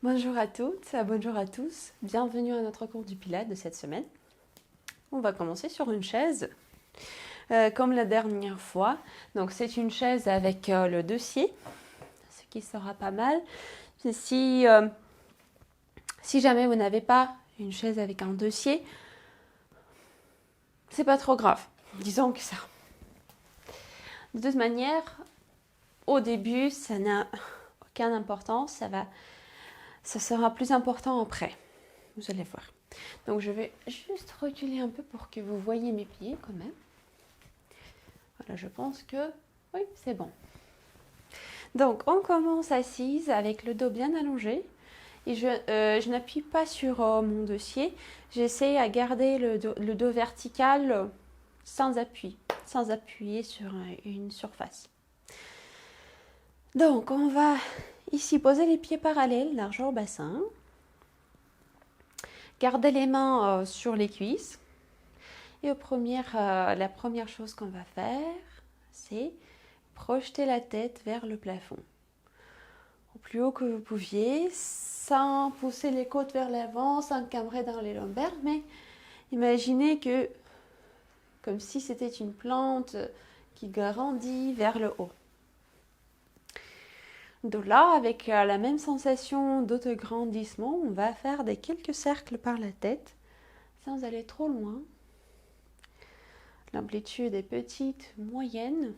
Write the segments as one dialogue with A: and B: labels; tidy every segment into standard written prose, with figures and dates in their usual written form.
A: Bonjour à toutes, bonjour à tous, bienvenue à notre cours du Pilates de cette semaine. On va commencer sur une chaise, comme la dernière fois. Donc c'est une chaise avec le dossier, ce qui sera pas mal. Si jamais vous n'avez pas une chaise avec un dossier, c'est pas trop grave, disons que ça. De toute manière, au début, ça n'a aucune importance, ça sera plus important après, vous allez voir. Donc je vais juste reculer un peu pour que vous voyez mes pieds quand même. Voilà, je pense que oui, c'est bon. Donc on commence assise avec le dos bien allongé. Et je n'appuie pas sur mon dossier. J'essaie à garder le dos vertical sans appui, sans appuyer sur une surface. Donc on va ici poser les pieds parallèles, largeur bassin. Garder les mains sur les cuisses. Et la première chose qu'on va faire, c'est projeter la tête vers le plafond. Au plus haut que vous pouviez, sans pousser les côtes vers l'avant, sans cambrer dans les lombaires, mais imaginez que, comme si c'était une plante qui grandit vers le haut. De là, avec la même sensation d'autograndissement, on va faire quelques cercles par la tête, sans aller trop loin. L'amplitude est petite, moyenne.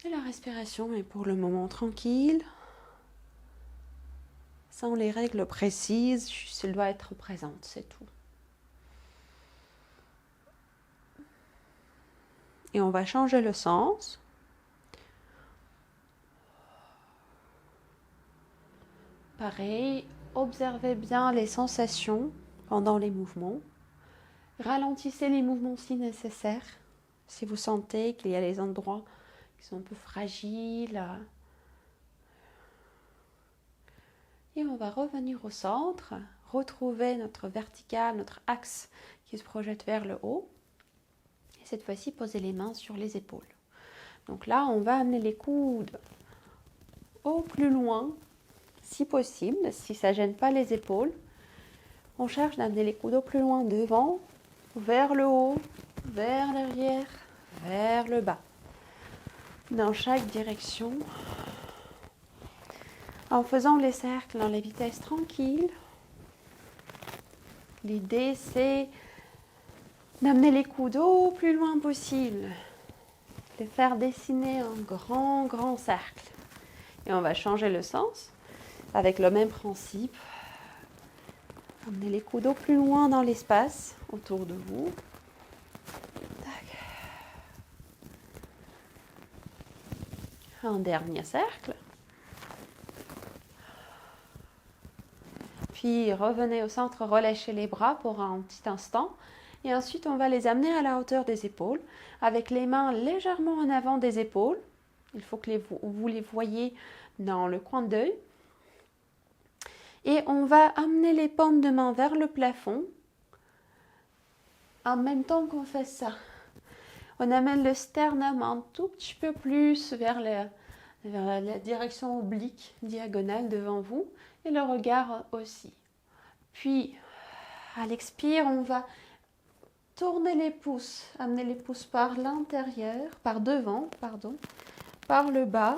A: Et la respiration est pour le moment tranquille, sans les règles précises, juste elle doit être présente, c'est tout. Et on va changer le sens. Pareil, observez bien les sensations pendant les mouvements. Ralentissez les mouvements si nécessaire. Si vous sentez qu'il y a des endroits qui sont un peu fragiles. Et on va revenir au centre, retrouver notre vertical, notre axe qui se projette vers le haut. Et cette fois-ci, poser les mains sur les épaules. Donc là, on va amener les coudes au plus loin, si possible, si ça ne gêne pas les épaules. On cherche d'amener les coudes au plus loin devant, vers le haut, vers l'arrière, vers le bas. Dans chaque direction. En faisant les cercles dans la vitesse tranquille. L'idée, c'est d'amener les coudes au plus loin possible. De faire dessiner un grand cercle. Et on va changer le sens avec le même principe. Amenez les coudes au plus loin dans l'espace autour de vous. Tac. Un dernier cercle. Puis revenez au centre, relâchez les bras pour un petit instant. Et ensuite, on va les amener à la hauteur des épaules, avec les mains légèrement en avant des épaules. Il faut que vous les voyez dans le coin d'œil. Et on va amener les paumes de main vers le plafond. En même temps qu'on fait ça, on amène le sternum un tout petit peu plus vers la direction oblique, diagonale devant vous, et le regard aussi. Puis, à l'expire, on va tourner les pouces, amener les pouces par l'intérieur, par devant, par le bas,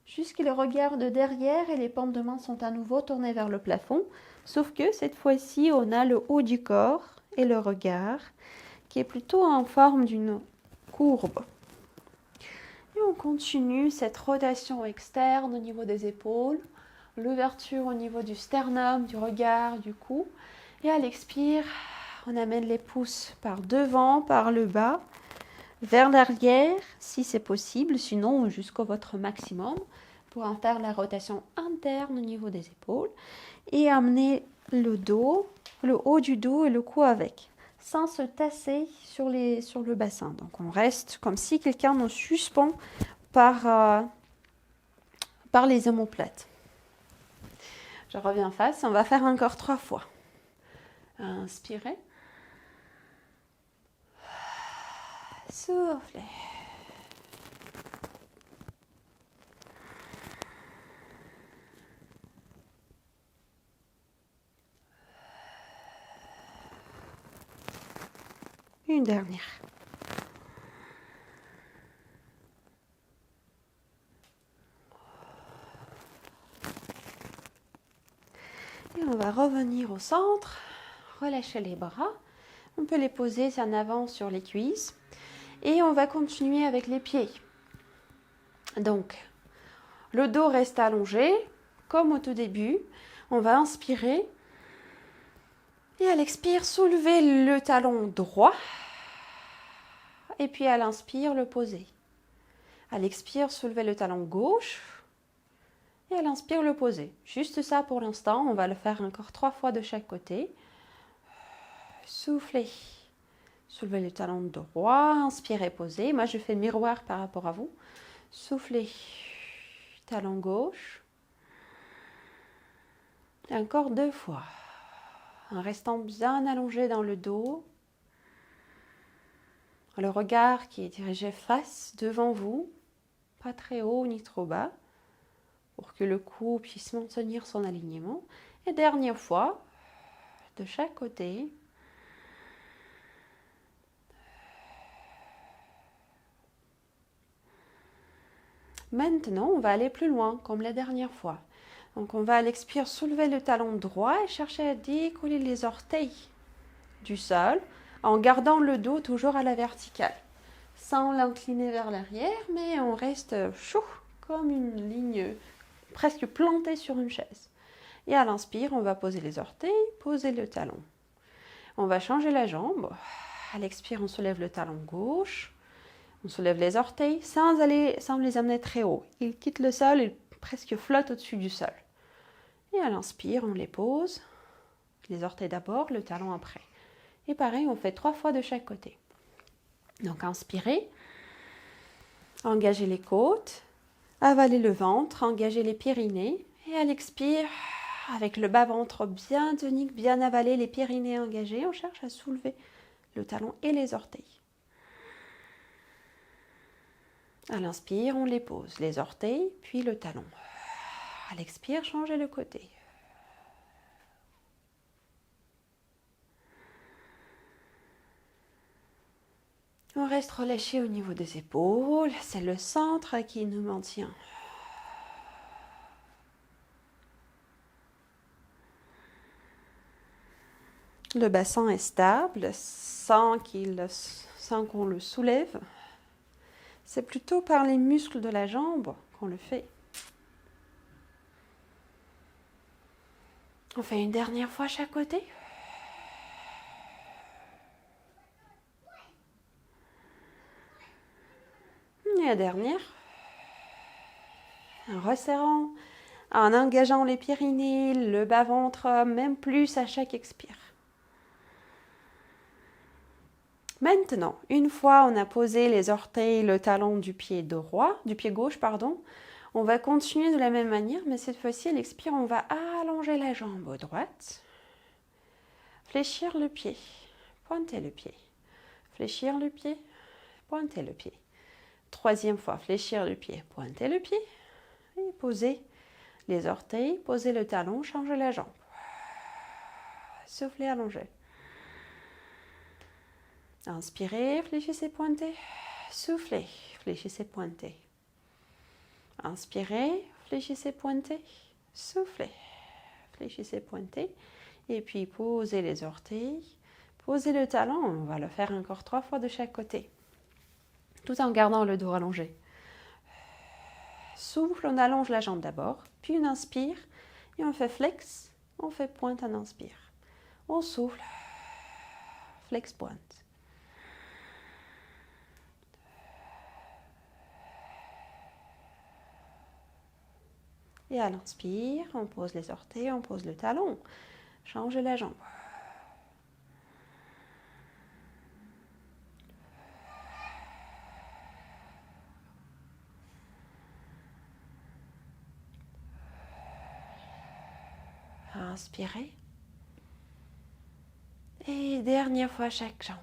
A: jusqu'il regarde derrière et les paumes de main sont à nouveau tournées vers le plafond. Sauf que cette fois-ci, on a le haut du corps et le regard qui est plutôt en forme d'une courbe. Et on continue cette rotation externe au niveau des épaules, l'ouverture au niveau du sternum, du regard, du cou. Et à l'expire, on amène les pouces par devant, par le bas, vers l'arrière, si c'est possible, sinon jusqu'au votre maximum, pour en faire la rotation interne au niveau des épaules. Et amener le dos, le haut du dos et le cou avec, sans se tasser sur le bassin. Donc on reste comme si quelqu'un nous suspend par les omoplates. Je reviens face, on va faire encore 3 fois. Inspirez. Soufflez. Une dernière. Et on va revenir au centre, relâcher les bras. On peut les poser en avant sur les cuisses. Et on va continuer avec les pieds. Donc, le dos reste allongé, comme au tout début. On va inspirer. Et à l'expire, soulever le talon droit. Et puis à l'inspire, le poser. À l'expire, soulever le talon gauche. Et à l'inspire, le poser. Juste ça pour l'instant. On va le faire encore 3 fois de chaque côté. Soufflez. Soulevez le talon droit. Inspirez, posez. Moi, je fais le miroir par rapport à vous. Soufflez. Talon gauche. Et encore 2 fois. En restant bien allongé dans le dos. Le regard qui est dirigé face devant vous. Pas très haut ni trop bas. Pour que le cou puisse maintenir son alignement. Et dernière fois. De chaque côté. Maintenant, on va aller plus loin, comme la dernière fois. Donc, on va à l'expire soulever le talon droit et chercher à décoller les orteils du sol en gardant le dos toujours à la verticale. Sans l'incliner vers l'arrière, mais on reste chou, comme une ligne presque plantée sur une chaise. Et à l'inspire, on va poser les orteils, poser le talon. On va changer la jambe. À l'expire, on soulève le talon gauche. On soulève les orteils sans les amener très haut. Ils quittent le sol, ils presque flottent au-dessus du sol. Et à l'inspire, on les pose. Les orteils d'abord, le talon après. Et pareil, on fait 3 fois de chaque côté. Donc inspirez. Engagez les côtes. Avalez le ventre. Engagez les périnées. Et à l'expire, avec le bas-ventre bien tonique, bien avalé, les périnées engagées, on cherche à soulever le talon et les orteils. À l'inspire, on les pose, les orteils, puis le talon. À l'expire, changez le côté. On reste relâché au niveau des épaules, c'est le centre qui nous maintient. Le bassin est stable, sans qu'on le soulève. C'est plutôt par les muscles de la jambe qu'on le fait. On fait une dernière fois chaque côté. Et la dernière. En resserrant, en engageant les périnées, le bas-ventre, même plus à chaque expire. Maintenant, une fois on a posé les orteils, le talon du pied gauche, on va continuer de la même manière, mais cette fois-ci, à l'expire, on va allonger la jambe droite, fléchir le pied, pointer le pied, fléchir le pied, pointer le pied. 3e fois, fléchir le pied, pointer le pied, et poser les orteils, poser le talon, changer la jambe. Soufflez, allongez. Inspirez, fléchissez, pointez. Soufflez, fléchissez, pointez. Inspirez, fléchissez, pointez. Soufflez, fléchissez, pointez. Et puis posez les orteils, posez le talon. On va le faire encore 3 fois de chaque côté, tout en gardant le dos allongé. Souffle, on allonge la jambe d'abord, puis on inspire et on fait flex, on fait pointe, on inspire. On souffle, flex, pointe. Et à l'inspire, on pose les orteils, on pose le talon. Changez la jambe. Inspirez. Et dernière fois chaque jambe.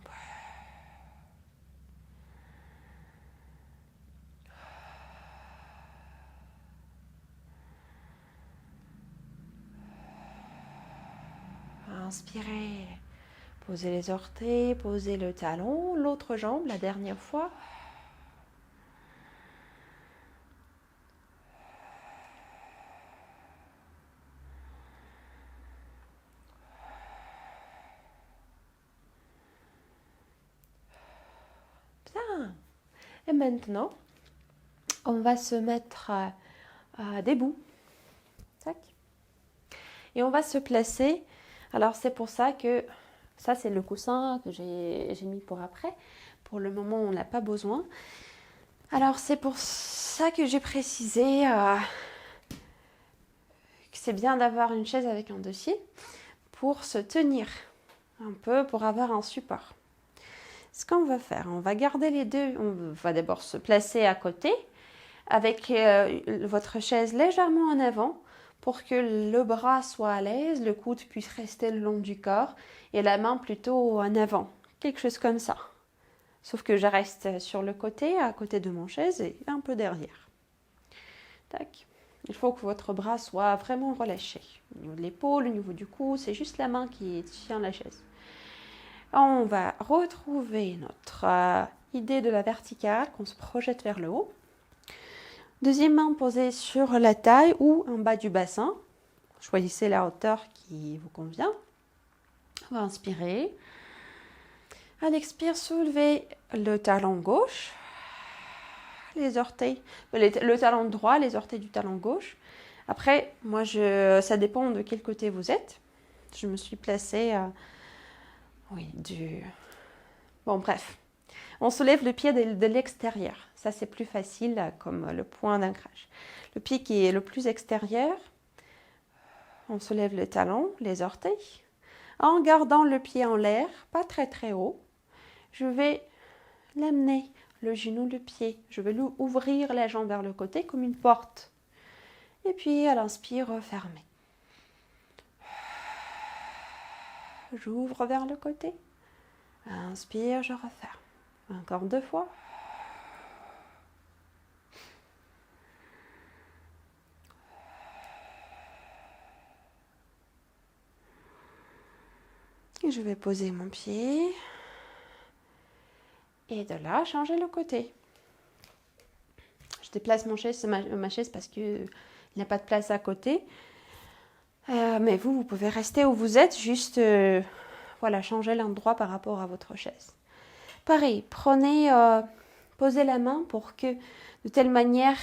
A: Inspirez. Posez les orteils, posez le talon, l'autre jambe, la dernière fois. Bien. Et maintenant, on va se mettre debout. Tac. Et on va se placer. Alors c'est pour ça que, ça c'est le coussin que j'ai mis pour après. Pour le moment, on n'a pas besoin. Alors c'est pour ça que j'ai précisé que c'est bien d'avoir une chaise avec un dossier pour se tenir un peu, pour avoir un support. Ce qu'on va faire, on va garder les deux, on va d'abord se placer à côté avec votre chaise légèrement en avant pour que le bras soit à l'aise, le coude puisse rester le long du corps et la main plutôt en avant, quelque chose comme ça. Sauf que je reste sur le côté, à côté de mon chaise et un peu derrière. Tac. Il faut que votre bras soit vraiment relâché. Au niveau de l'épaule, au niveau du cou, c'est juste la main qui tient la chaise. On va retrouver notre idée de la verticale, qu'on se projette vers le haut. Deuxième main posée sur la taille ou en bas du bassin. Choisissez la hauteur qui vous convient. On va inspirer. À l'expire, soulevez le talon gauche, les orteils, le talon droit, les orteils du talon gauche. Après, moi, ça dépend de quel côté vous êtes. Je me suis placée, Bon, bref. On soulève le pied de l'extérieur. Ça, c'est plus facile comme le point d'ancrage. Le pied qui est le plus extérieur, on soulève le talon, les orteils. En gardant le pied en l'air, pas très très haut, je vais l'amener, le genou, le pied. Je vais ouvrir la jambe vers le côté comme une porte. Et puis, à l'inspire, refermer. J'ouvre vers le côté. Inspire, je referme. Encore 2 fois. Et je vais poser mon pied. Et de là, changer le côté. Je déplace ma chaise parce qu'il n'y a pas de place à côté. Mais vous pouvez rester où vous êtes, juste changer l'endroit par rapport à votre chaise. Pareil, posez la main pour que, de telle manière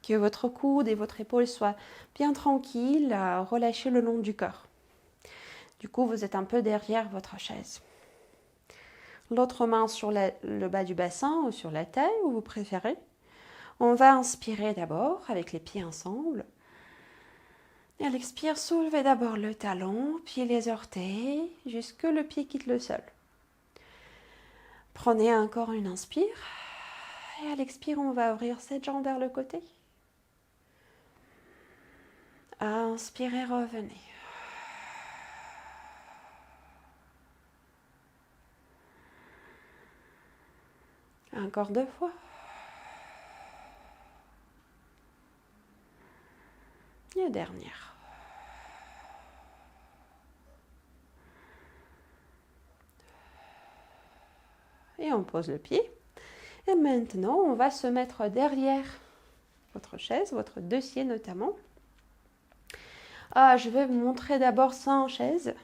A: que votre coude et votre épaule soient bien tranquilles, relâchés le long du corps. Du coup, vous êtes un peu derrière votre chaise. L'autre main sur le bas du bassin ou sur la taille, où vous préférez. On va inspirer d'abord avec les pieds ensemble. Et à l'expire, soulevez d'abord le talon, puis les orteils, jusque le pied quitte le sol. Prenez encore une inspire. Et à l'expire, on va ouvrir cette jambe vers le côté. Inspirez, revenez. Encore 2 fois. Et dernière. Et on pose le pied. Et maintenant, on va se mettre derrière votre chaise, votre dossier notamment. Je vais vous montrer d'abord sans chaise.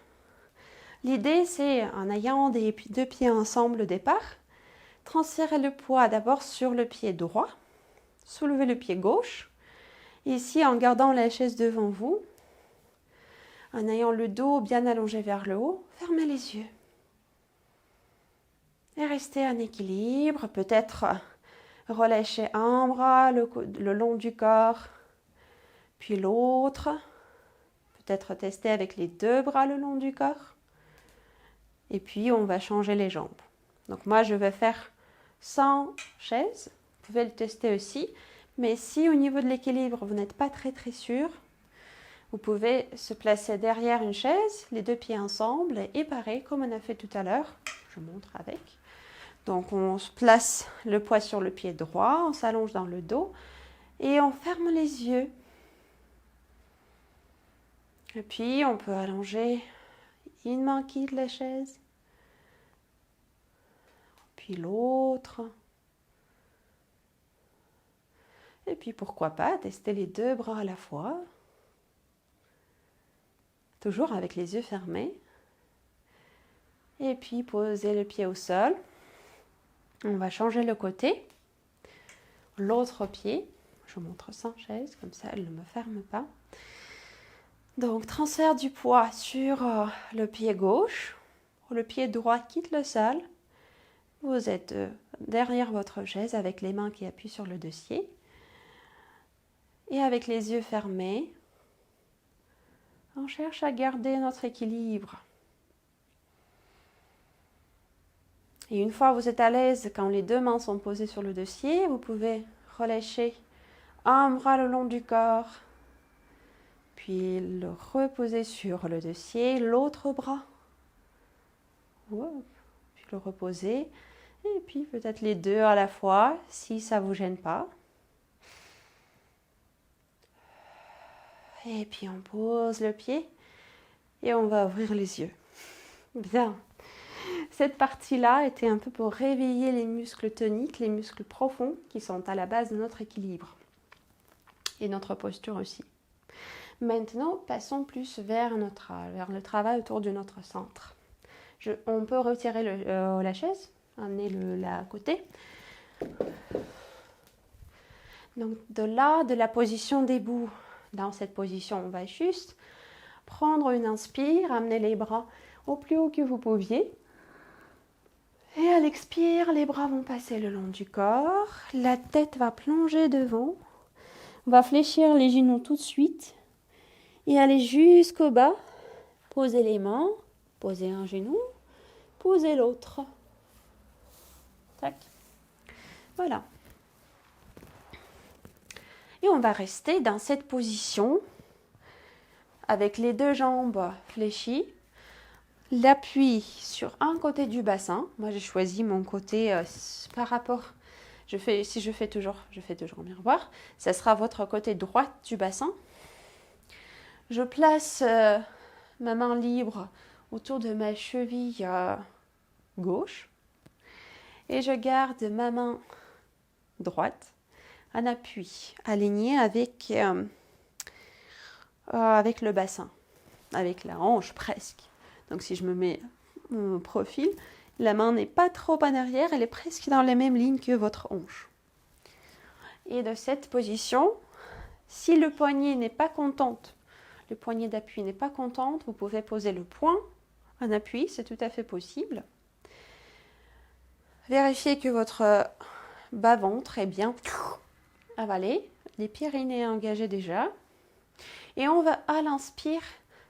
A: L'idée, c'est en ayant des 2 pieds ensemble au départ, transférez le poids d'abord sur le pied droit, soulevez le pied gauche. Ici, en gardant la chaise devant vous, en ayant le dos bien allongé vers le haut, fermez les yeux. Et restez en équilibre, peut-être relâchez un bras le long du corps, puis l'autre. Peut-être tester avec les 2 bras le long du corps. Et puis, on va changer les jambes. Donc moi, je vais faire sans chaise. Vous pouvez le tester aussi. Mais si au niveau de l'équilibre, vous n'êtes pas très très sûr, vous pouvez se placer derrière une chaise, les 2 pieds ensemble, et pareil, comme on a fait tout à l'heure. Je montre avec. Donc on se place le poids sur le pied droit, on s'allonge dans le dos, et on ferme les yeux. Et puis on peut allonger une main quitte la chaise, puis l'autre. Et puis pourquoi pas tester les 2 bras à la fois. Toujours avec les yeux fermés. Et puis poser le pied au sol. On va changer le côté. L'autre pied. Je vous montre sans chaise, comme ça elle ne me ferme pas. Donc transfert du poids sur le pied gauche. Le pied droit quitte le sol. Vous êtes derrière votre chaise avec les mains qui appuient sur le dossier. Et avec les yeux fermés, on cherche à garder notre équilibre. Et une fois que vous êtes à l'aise, quand les 2 mains sont posées sur le dossier, vous pouvez relâcher un bras le long du corps, puis le reposer sur le dossier, l'autre bras, puis le reposer, et puis peut-être les 2 à la fois, si ça ne vous gêne pas. Et puis on pose le pied et on va ouvrir les yeux. Bien. Cette partie-là était un peu pour réveiller les muscles toniques, les muscles profonds qui sont à la base de notre équilibre et notre posture aussi. Maintenant, passons plus vers le travail autour de notre centre. On peut retirer la chaise, amener-la à côté. Donc de la position debout, dans cette position, on va juste prendre une inspire, amener les bras au plus haut que vous pouviez. Et à l'expire, les bras vont passer le long du corps, la tête va plonger devant, on va fléchir les genoux tout de suite et aller jusqu'au bas, poser les mains, poser un genou, poser l'autre. Tac. Voilà. Et on va rester dans cette position avec les 2 jambes fléchies. L'appui sur un côté du bassin. Moi, j'ai choisi mon côté par rapport. Si je fais toujours miroir. Ça sera votre côté droit du bassin. Je place ma main libre autour de ma cheville gauche. Et je garde ma main droite en appui, aligné avec le bassin, avec la hanche presque. Donc si je me mets mon profil, la main n'est pas trop en arrière, elle est presque dans les mêmes lignes que votre hanche. Et de cette position, si le poignet n'est pas contente, le poignet d'appui n'est pas contente, vous pouvez poser le poing en appui, c'est tout à fait possible. Vérifiez que votre bas-ventre est bien avalé, les pyrénées engagées déjà. Et on va à l'inspire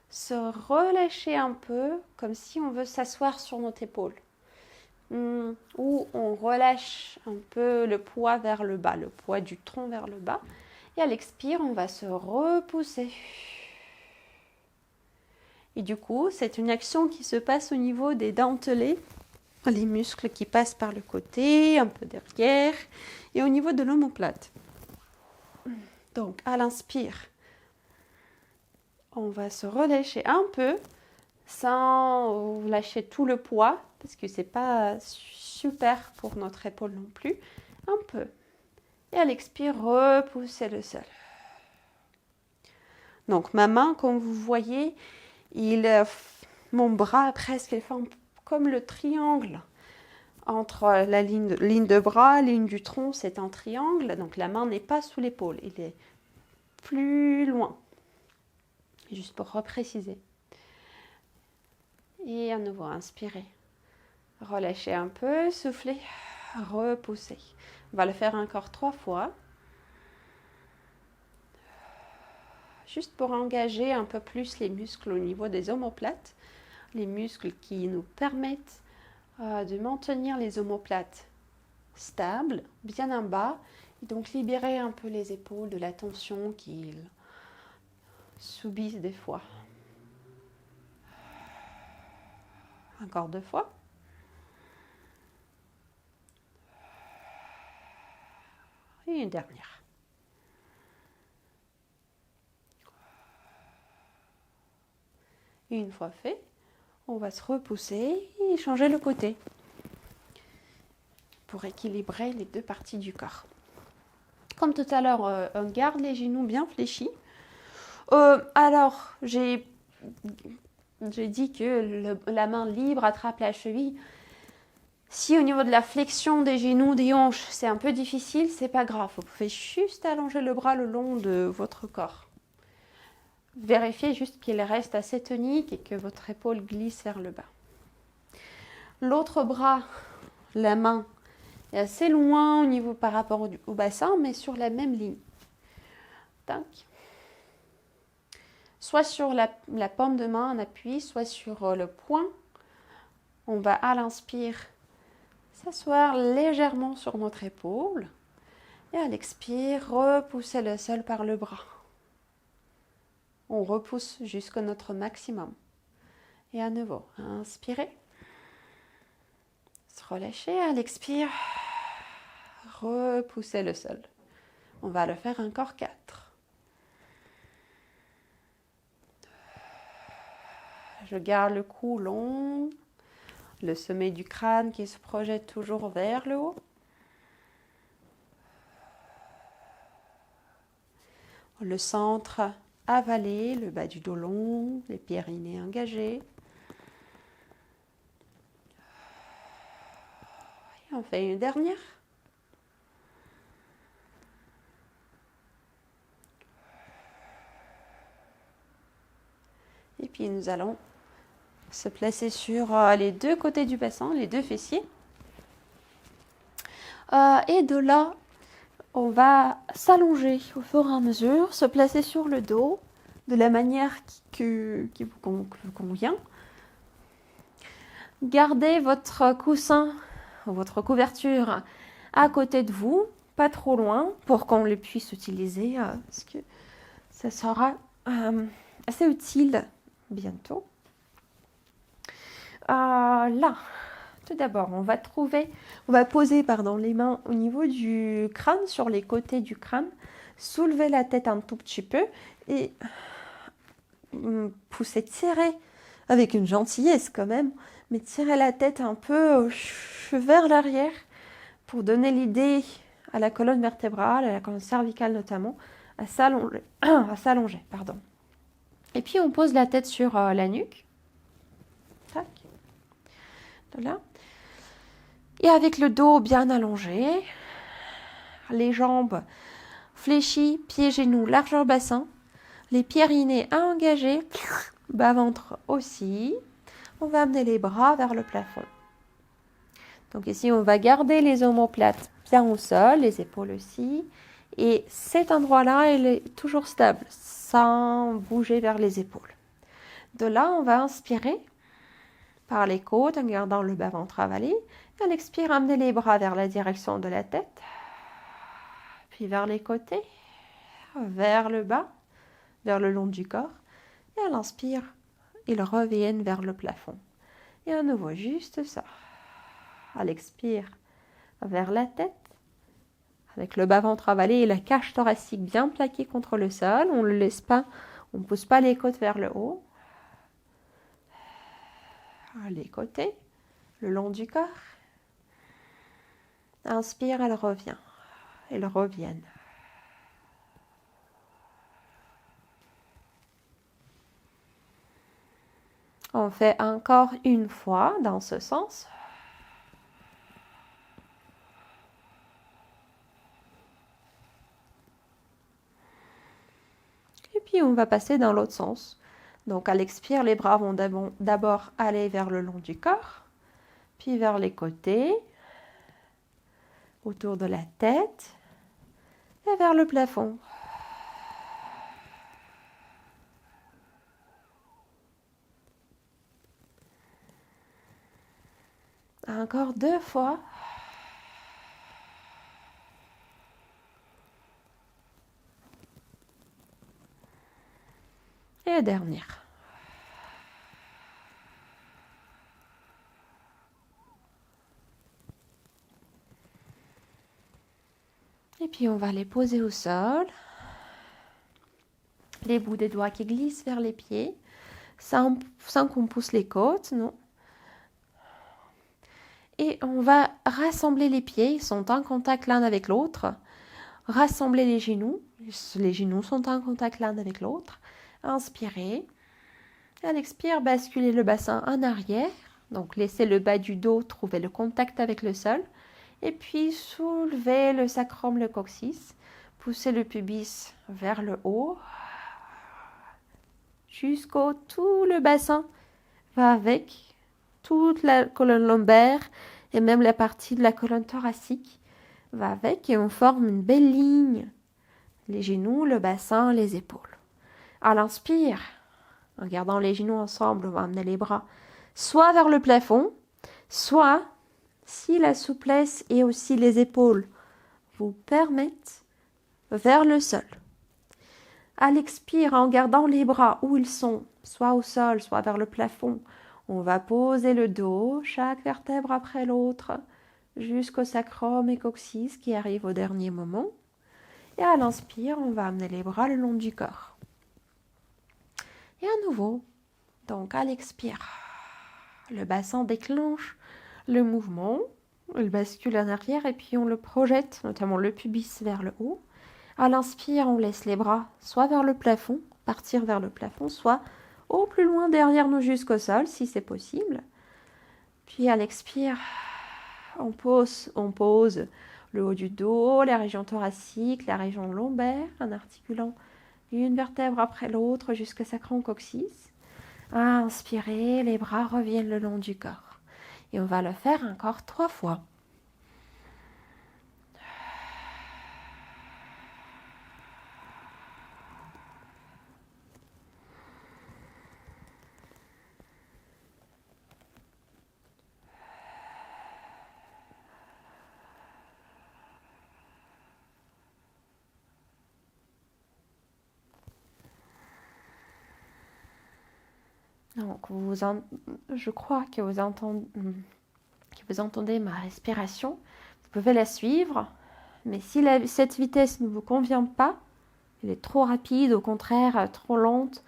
A: se relâcher un peu, comme si on veut s'asseoir sur notre épaule. Ou on relâche un peu le poids vers le bas, le poids du tronc vers le bas. Et à l'expire, on va se repousser. Et du coup, c'est une action qui se passe au niveau des dentelés, les muscles qui passent par le côté, un peu derrière, et au niveau de l'omoplate. Donc, à l'inspire, on va se relâcher un peu sans lâcher tout le poids parce que c'est pas super pour notre épaule non plus. Un peu. Et à l'expire, repoussez le sol. Donc ma main, comme vous voyez, mon bras presque il forme comme le triangle entre la ligne de bras, ligne du tronc, c'est un triangle. Donc la main n'est pas sous l'épaule, il est plus loin. Juste pour repréciser. Et à nouveau, inspirez. Relâchez un peu, soufflez, repoussez. On va le faire encore 3 fois. Juste pour engager un peu plus les muscles au niveau des omoplates. Les muscles qui nous permettent de maintenir les omoplates stables, bien en bas. Et donc libérer un peu les épaules de la tension qu'ils subissent des fois. Encore 2 fois. Et une dernière. Et une fois fait, on va se repousser et changer le côté. pour équilibrer les deux parties du corps. Comme tout à l'heure, on garde les genoux bien fléchis. Alors, j'ai dit que la main libre attrape la cheville. Si au niveau de la flexion des genoux, des hanches, c'est un peu difficile, c'est pas grave. Vous pouvez juste allonger le bras le long de votre corps. Vérifiez juste qu'il reste assez tonique et que votre épaule glisse vers le bas. L'autre bras, la main, est assez loin au niveau par rapport au bassin, mais sur la même ligne. Tac. Soit sur la paume de main en appui, soit sur le poing. On va à l'inspire s'asseoir légèrement sur notre épaule et à l'expire, repousser le sol par le bras. On repousse jusqu'à notre maximum. Et à nouveau, inspirez. Se relâcher à l'expire. Repoussez le sol. On va le faire encore 4. Je garde le cou long. Le sommet du crâne qui se projette toujours vers le haut. Le centre avalé, le bas du dos long, les périnées engagés. Et on fait une dernière. Et puis nous allons se placer sur les deux côtés du bassin, les deux fessiers. Et de là, on va s'allonger au fur et à mesure, se placer sur le dos de la manière qui vous convient. Gardez votre coussin, votre couverture à côté de vous, pas trop loin, pour qu'on le puisse utiliser, parce que ça sera assez utile bientôt. Là, tout d'abord, on va poser les mains au niveau du crâne, sur les côtés du crâne, soulever la tête un tout petit peu et pousser, tirer avec une gentillesse quand même, mais tirer la tête un peu vers l'arrière pour donner l'idée à la colonne vertébrale, à la colonne cervicale notamment, à s'allonger. Et puis on pose la tête sur la nuque. Tac. Là. Et avec le dos bien allongé, les jambes fléchies, pieds, genoux, largeur bassin, les périnnées engagés, bas-ventre aussi. On va amener les bras vers le plafond. Donc ici, on va garder les omoplates bien au sol, les épaules aussi. Et cet endroit-là, il est toujours stable, sans bouger vers les épaules. De là, on va inspirer par les côtes en gardant le bas-ventre avalé. Et à l'expire, amener les bras vers la direction de la tête, puis vers les côtés, vers le bas, vers le long du corps. Et à l'inspire, ils reviennent vers le plafond. Et à nouveau, juste ça. À l'expire, vers la tête, avec le bas-ventre avalé et la cage thoracique bien plaquée contre le sol. On ne le laisse pas, on ne pousse pas les côtes vers le haut. Les côtés, le long du corps. Inspire, elle revient. Elles reviennent. On fait encore une fois dans ce sens. Et puis on va passer dans l'autre sens. Donc à l'expire, les bras vont d'abord aller vers le long du corps, puis vers les côtés, autour de la tête et vers le plafond. Encore 2 fois. Et la dernière. Et puis on va les poser au sol. Les bouts des doigts qui glissent vers les pieds, sans qu'on pousse les côtes, non. Et on va rassembler les pieds, ils sont en contact l'un avec l'autre. Rassembler les genoux sont en contact l'un avec l'autre. Inspirez. À l'expire, basculez le bassin en arrière. Donc laissez le bas du dos trouver le contact avec le sol. Et puis soulevez le sacrum, le coccyx. Poussez le pubis vers le haut. Jusqu'au tout le bassin va avec. Toute la colonne lombaire et même la partie de la colonne thoracique va avec et on forme une belle ligne. Les genoux, le bassin, les épaules. À l'inspire, en gardant les genoux ensemble, on va amener les bras soit vers le plafond, soit, si la souplesse et aussi les épaules vous permettent, vers le sol. À l'expire, en gardant les bras où ils sont, soit au sol, soit vers le plafond, on va poser le dos, chaque vertèbre après l'autre, jusqu'au sacrum et coccyx qui arrive au dernier moment. Et à l'inspire, on va amener les bras le long du corps. Et à nouveau, donc à l'expire, le bassin déclenche le mouvement, il bascule en arrière et puis on le projette, notamment le pubis vers le haut. À l'inspire, on laisse les bras soit vers le plafond, partir vers le plafond, soit au plus loin derrière nous jusqu'au sol, si c'est possible. Puis à l'expire, on pose le haut du dos, la région thoracique, la région lombaire, en articulant une vertèbre après l'autre jusqu'au sacrum coccyx. Inspirez, les bras reviennent le long du corps. Et on va le faire encore 3 fois. Donc, je crois que vous entendez ma respiration. Vous pouvez la suivre, mais si cette vitesse ne vous convient pas, elle est trop rapide, au contraire, trop lente,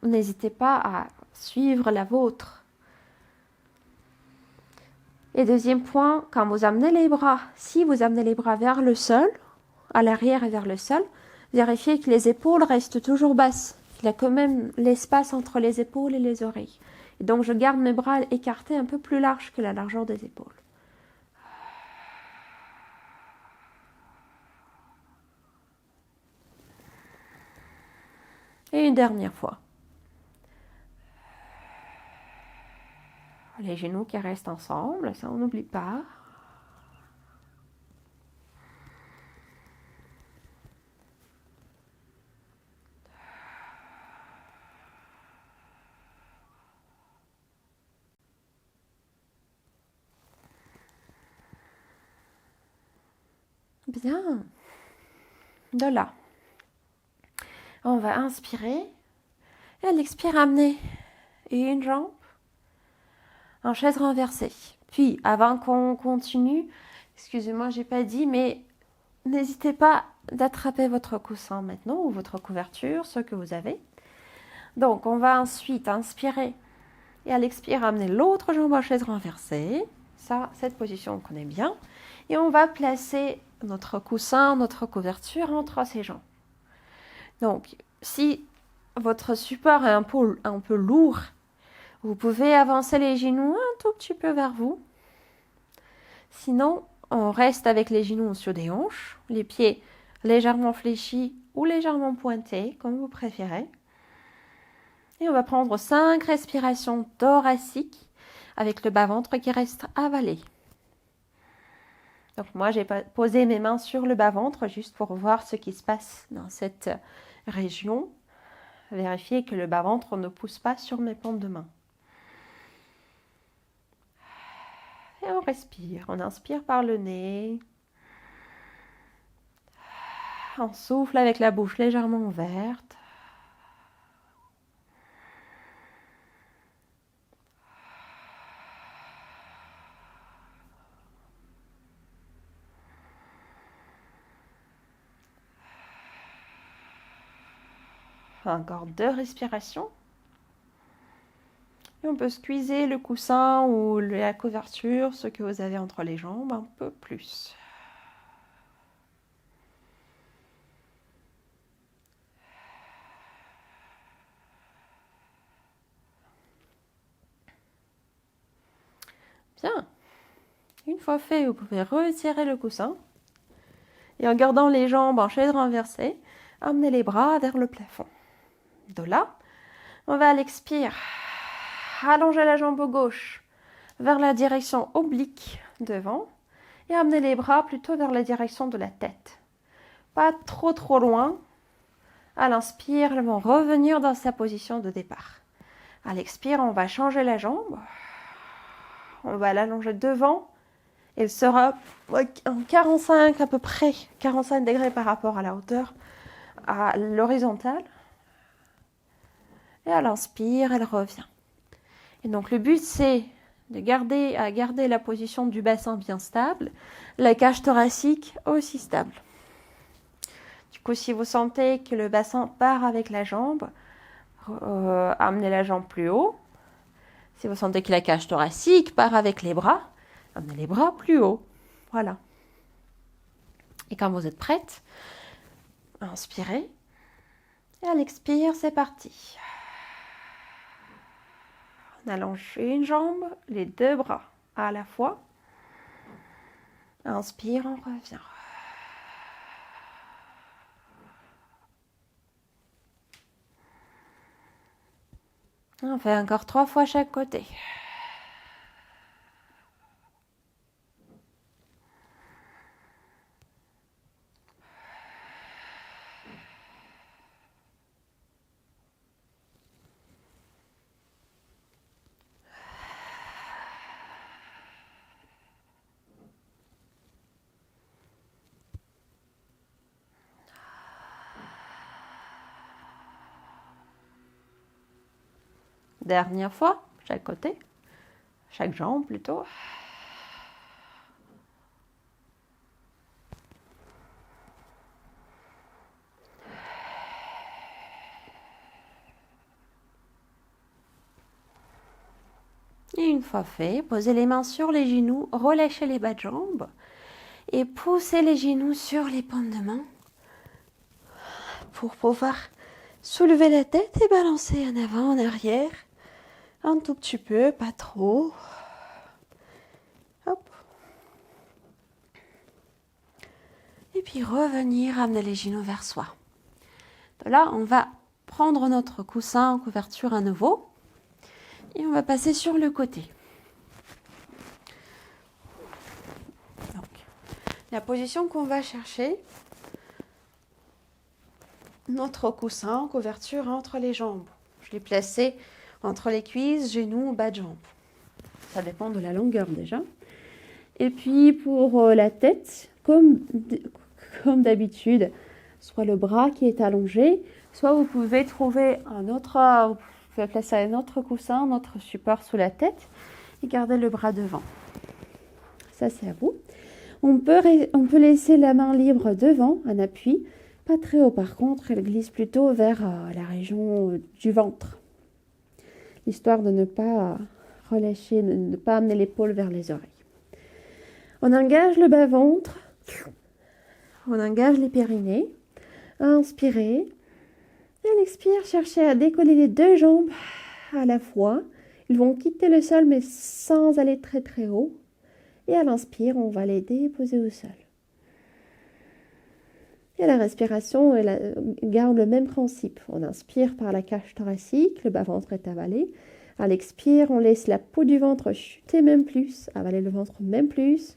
A: n'hésitez pas à suivre la vôtre. Et deuxième point, quand vous amenez les bras, si vous amenez les bras vers le sol, à l'arrière et vers le sol, vérifiez que les épaules restent toujours basses. Il y a quand même l'espace entre les épaules et les oreilles. Et donc je garde mes bras écartés un peu plus larges que la largeur des épaules. Et une dernière fois. Les genoux qui restent ensemble, ça on n'oublie pas. Bien. De là, on va inspirer et à l'expire amener une jambe en chaise renversée. Puis, avant qu'on continue, excusez-moi, j'ai pas dit, mais n'hésitez pas d'attraper votre coussin maintenant ou votre couverture, ce que vous avez. Donc, on va ensuite inspirer et à l'expire amener l'autre jambe en chaise renversée. Ça, cette position, on connaît bien. Et on va placer notre coussin, notre couverture entre ces jambes. Donc, si votre support est un peu lourd, vous pouvez avancer les genoux un tout petit peu vers vous. Sinon, on reste avec les genoux sur des hanches, les pieds légèrement fléchis ou légèrement pointés, comme vous préférez. Et on va prendre 5 respirations thoraciques avec le bas-ventre qui reste avalé. Donc moi, j'ai posé mes mains sur le bas-ventre juste pour voir ce qui se passe dans cette région. Vérifier que le bas-ventre ne pousse pas sur mes paumes de main. Et on respire. On inspire par le nez. On souffle avec la bouche légèrement ouverte. Encore 2 respirations.
B: Et on peut squeezer le coussin ou la couverture, ce que vous avez entre les jambes, un peu plus. Bien. Une fois fait, vous pouvez retirer le coussin. Et en gardant les jambes en chaise renversée, amenez les bras vers le plafond. De là, on va à l'expire. Allonger la jambe gauche vers la direction oblique devant et amener les bras plutôt vers la direction de la tête. Pas trop loin. À l'inspire, ils vont revenir dans sa position de départ. À l'expire, on va changer la jambe. On va l'allonger devant. Elle sera en 45 à peu près, 45 degrés par rapport à la hauteur, à l'horizontale. Et à l'inspire, elle revient. Et donc le but, c'est de garder la position du bassin bien stable, la cage thoracique aussi stable. Du coup, si vous sentez que le bassin part avec la jambe, amenez la jambe plus haut. Si vous sentez que la cage thoracique part avec les bras, amenez les bras plus haut. Voilà. Et quand vous êtes prête, inspirez. Et à l'expire, c'est parti. On allonge une jambe, les deux bras à la fois. Inspire, on revient. On fait encore 3 fois chaque côté. Dernière fois, chaque côté, chaque jambe plutôt. Et une fois fait, posez les mains sur les genoux, relâchez les bas de jambes et poussez les genoux sur les paumes de main pour pouvoir soulever la tête et balancer en avant, en arrière. Un tout petit peu, pas trop. Hop. Et puis revenir, amener les genoux vers soi. De là, on va prendre notre coussin en couverture à nouveau et on va passer sur le côté. Donc, la position qu'on va chercher, notre coussin en couverture entre les jambes. Je l'ai placé entre les cuisses, genoux, bas de jambes. Ça dépend de la longueur déjà. Et puis pour la tête, comme d'habitude, soit le bras qui est allongé, soit vous pouvez trouver vous pouvez placer un autre coussin, un autre support sous la tête et garder le bras devant. Ça, c'est à vous. On peut laisser la main libre devant, en appui, pas très haut par contre, elle glisse plutôt vers la région du ventre, histoire de ne pas relâcher, de ne pas amener l'épaule vers les oreilles. On engage le bas-ventre, on engage les périnées, inspirez, et à l'expire, cherchez à décoller les deux jambes à la fois. Ils vont quitter le sol mais sans aller très haut. Et à l'inspire, on va les déposer au sol. Et la respiration garde le même principe. On inspire par la cage thoracique, le bas-ventre est avalé. À l'expire, on laisse la peau du ventre chuter même plus, avaler le ventre même plus.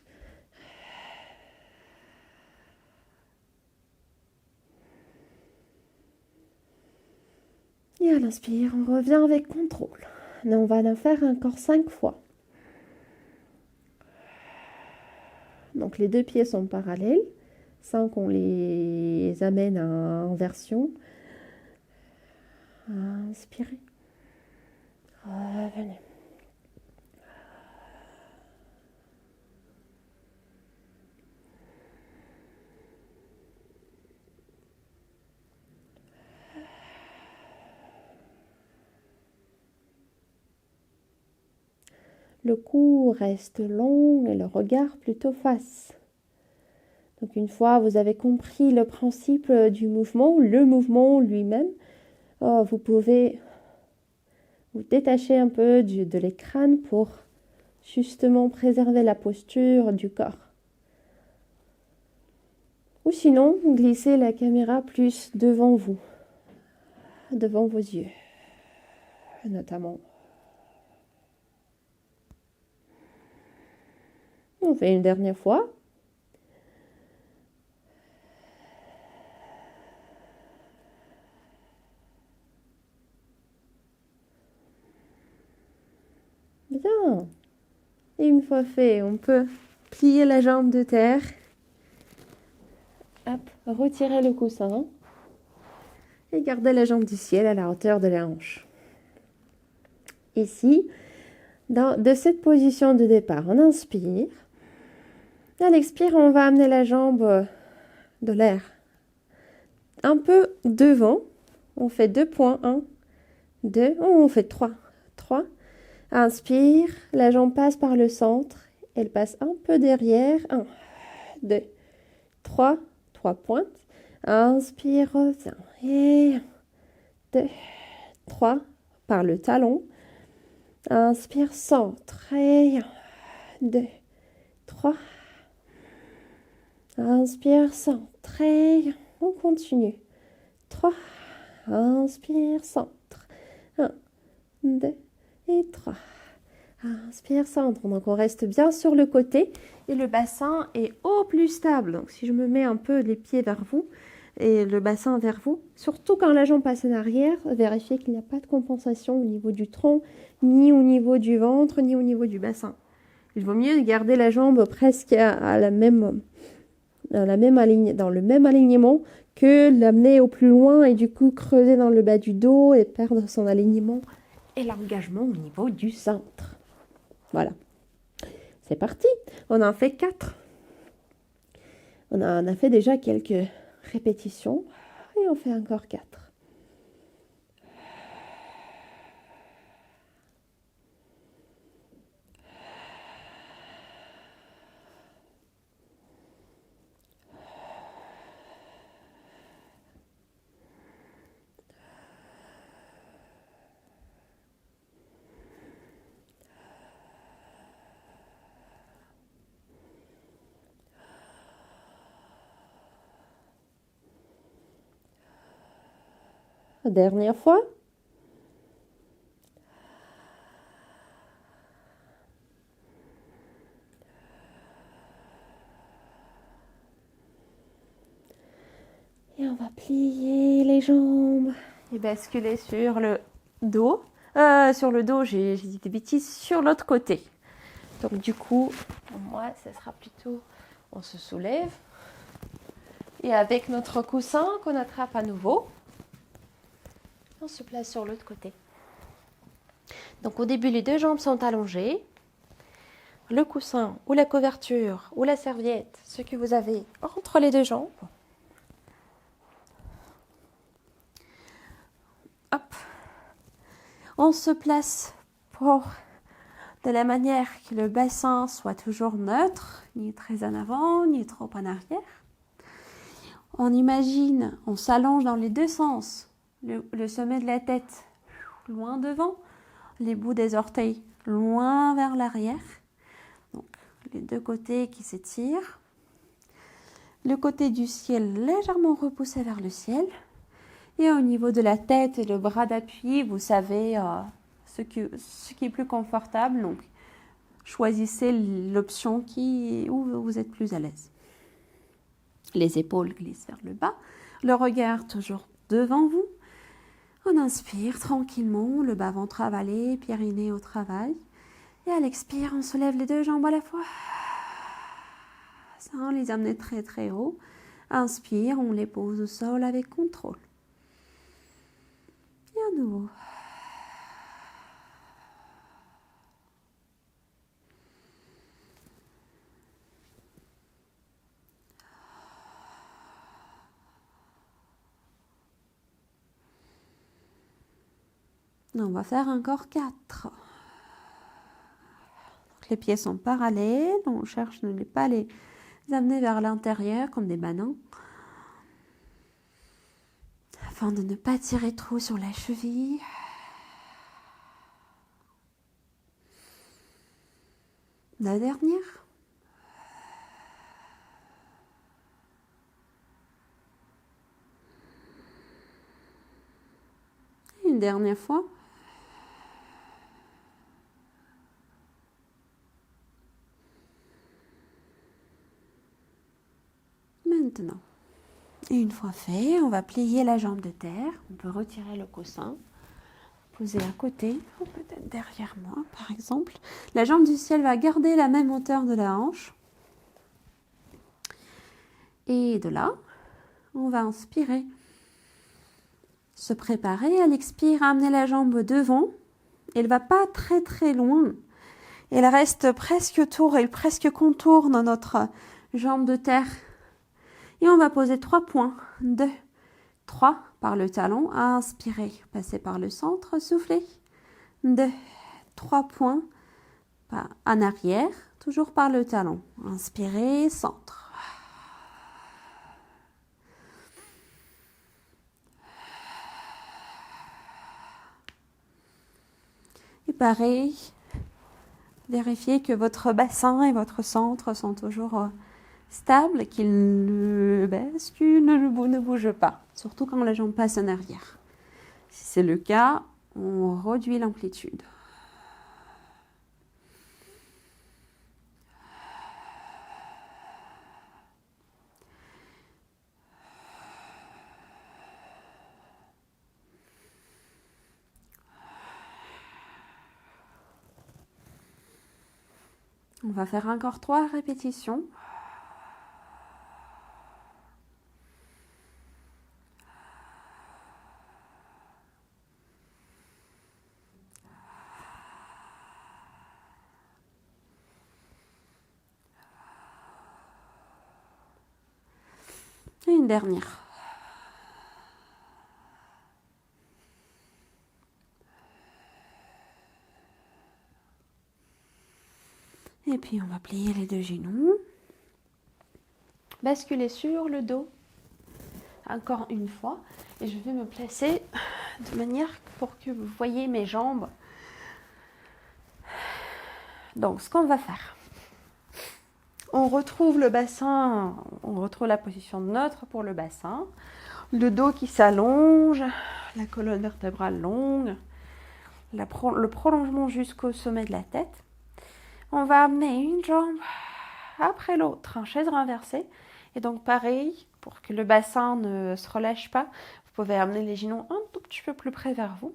B: Et à l'inspire, on revient avec contrôle. On va en faire encore 5 fois. Donc les deux pieds sont parallèles, sans qu'on les amène en version. Inspirez. Revenez. Le cou reste long et le regard plutôt face. Donc une fois vous avez compris le principe du mouvement, le mouvement lui-même, vous pouvez vous détacher un peu de l'écran pour justement préserver la posture du corps. Ou sinon, glissez la caméra plus devant vous, devant vos yeux, notamment. On fait une dernière fois. Bien. Et une fois fait, on peut plier la jambe de terre. Hop, retirer le coussin. Et garder la jambe du ciel à la hauteur de la hanche. Ici, de cette position de départ, on inspire. À l'expire, on va amener la jambe de l'air un peu devant. On fait 2 points. 1, 2, on fait 3. 3. Inspire, la jambe passe par le centre. Elle passe un peu derrière. 1, 2, 3. 3 pointes. Inspire, reviens. Et 1, 2, 3. Par le talon. Inspire, centre. Et 1, 2, 3. Inspire, centre. Et on continue. 3. Inspire, centre. 1, 2 et 3. Inspire, centre. Donc, on reste bien sur le côté et le bassin est au plus stable. Donc, si je me mets un peu les pieds vers vous et le bassin vers vous, surtout quand la jambe passe en arrière, vérifiez qu'il n'y a pas de compensation au niveau du tronc, ni au niveau du ventre, ni au niveau du bassin. Il vaut mieux garder la jambe presque dans le même alignement que l'amener au plus loin et du coup creuser dans le bas du dos et perdre son alignement et l'engagement au niveau du centre. Voilà. C'est parti. On en fait 4. On a fait déjà quelques répétitions et on fait encore 4. Dernière fois. Et on va plier les jambes et basculer sur le dos. Sur le dos, j'ai dit des bêtises, sur l'autre côté. Donc du coup, pour moi, ça sera plutôt, on se soulève. Et avec notre coussin qu'on attrape à nouveau, on se place sur l'autre côté. Donc au début, les 2 jambes sont allongées. Le coussin ou la couverture ou la serviette, ce que vous avez entre les 2 jambes. Hop. On se place de la manière que le bassin soit toujours neutre, ni très en avant, ni trop en arrière. On imagine, on s'allonge dans les 2 sens, le sommet de la tête loin devant, les bouts des orteils loin vers l'arrière. Donc les 2 côtés qui s'étirent. Le côté du ciel légèrement repoussé vers le ciel. Et au niveau de la tête et le bras d'appui, vous savez ce qui est plus confortable. Donc, choisissez l'option où vous êtes plus à l'aise. Les épaules glissent vers le bas. Le regard toujours devant vous. On inspire tranquillement, le bas-ventre avalé, périnée au travail. Et à l'expire, on soulève les 2 jambes à la fois. Sans les amener très très haut. Inspire, on les pose au sol avec contrôle. Et à nouveau. On va faire encore 4. que les pieds sont parallèles. On cherche à ne pas les amener vers l'intérieur comme des bananes. Afin de ne pas tirer trop sur la cheville. La dernière. Une dernière fois. Maintenant. Et une fois fait, on va plier la jambe de terre. On peut retirer le coussin. Poser à côté, ou peut-être derrière moi, par exemple. La jambe du ciel va garder la même hauteur de la hanche. Et de là, on va inspirer. Se préparer à l'expire, amener la jambe devant. Elle ne va pas très très loin. Elle reste presque autour, elle presque contourne notre jambe de terre. Et on va poser 3 points. 2, 3 par le talon. Inspirez, passez par le centre, soufflez. 2, 3 points en arrière, toujours par le talon. Inspirez, centre. Et pareil, vérifiez que votre bassin et votre centre sont toujours stables, qu'ils ne basculent, ne bougent pas, surtout quand la jambe passe en arrière. Si c'est le cas, on réduit l'amplitude. On va faire encore 3 répétitions. Et une dernière. Et puis on va plier les 2 genoux. Basculer sur le dos. Encore une fois. Et je vais me placer de manière pour que vous voyez mes jambes. Donc ce qu'on va faire. On retrouve le bassin, on retrouve la position neutre pour le bassin. Le dos qui s'allonge, la colonne vertébrale longue, le prolongement jusqu'au sommet de la tête. On va amener une jambe après l'autre en chaise renversée. Et donc pareil, pour que le bassin ne se relâche pas, vous pouvez amener les genoux un tout petit peu plus près vers vous.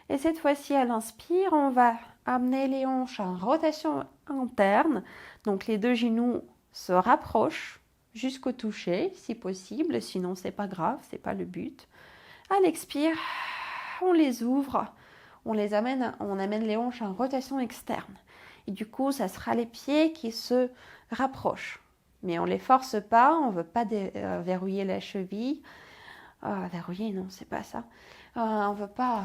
B: Et cette fois-ci, à l'inspire, on va amener les hanches en rotation interne. Donc les 2 genoux se rapprochent jusqu'au toucher, si possible. Sinon, c'est pas grave, c'est pas le but. À l'expire, on les ouvre, on amène les hanches en rotation externe. Et du coup, ça sera les pieds qui se rapprochent. Mais on ne les force pas, on ne veut pas verrouiller la cheville. Verrouiller, non, c'est pas ça. On ne veut pas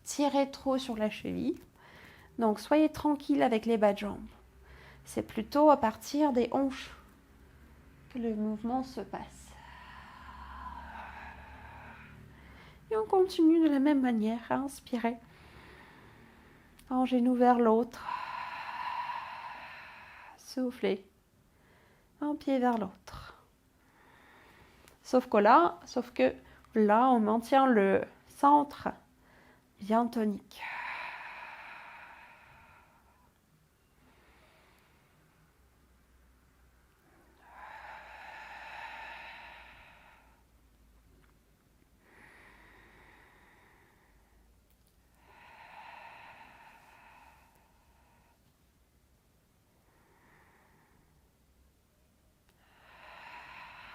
B: tirer trop sur la cheville. Donc, soyez tranquille avec les bas de jambes. C'est plutôt à partir des hanches que le mouvement se passe. Et on continue de la même manière à inspirer. Un genou vers l'autre. Soufflez. Un pied vers l'autre. Sauf que là, on maintient le centre bien tonique.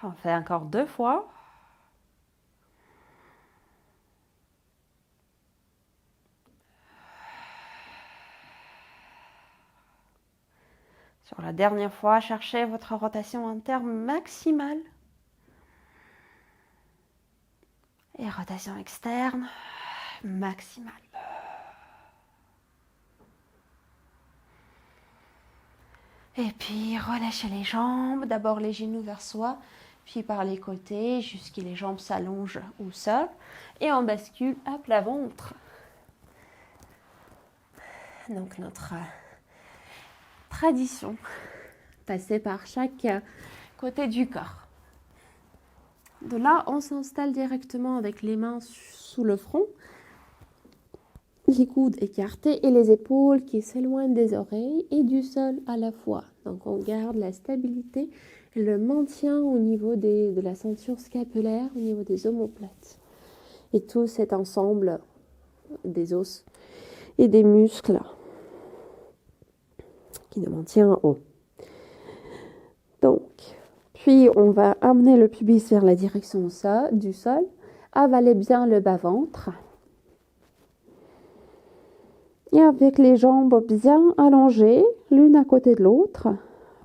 B: On fait encore 2 fois. Sur la dernière fois, cherchez votre rotation interne maximale. Et rotation externe maximale. Et puis relâchez les jambes, d'abord les genoux vers soi, puis par les côtés, jusqu'à les jambes s'allongent au sol. Et on bascule à plat ventre. Donc notre tradition, passer par chaque côté du corps. De là, on s'installe directement avec les mains sous le front, les coudes écartés et les épaules qui s'éloignent des oreilles et du sol à la fois. Donc on garde la stabilité et le maintien au niveau de la ceinture scapulaire, au niveau des omoplates. Et tout cet ensemble des os et des muscles qui nous maintient en haut. Donc, puis on va amener le pubis vers la direction du sol, avaler bien le bas-ventre. Et avec les jambes bien allongées, l'une à côté de l'autre,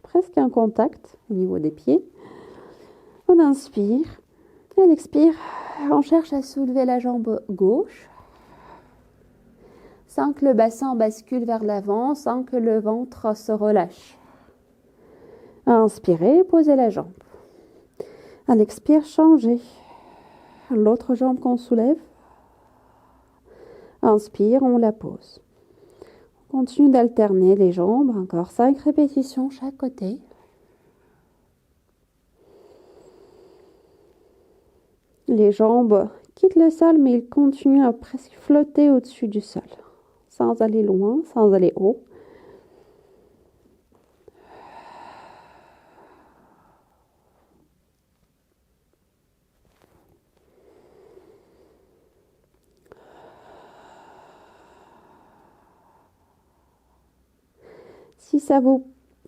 B: presque un contact au niveau des pieds, on inspire et on expire. On cherche à soulever la jambe gauche sans que le bassin bascule vers l'avant, sans que le ventre se relâche. Inspirez, posez la jambe. À l'expire, changez. L'autre jambe qu'on soulève. Inspire, on la pose. On continue d'alterner les jambes, encore 5 répétitions chaque côté. Les jambes quittent le sol, mais ils continuent à presque flotter au-dessus du sol, sans aller loin, sans aller haut.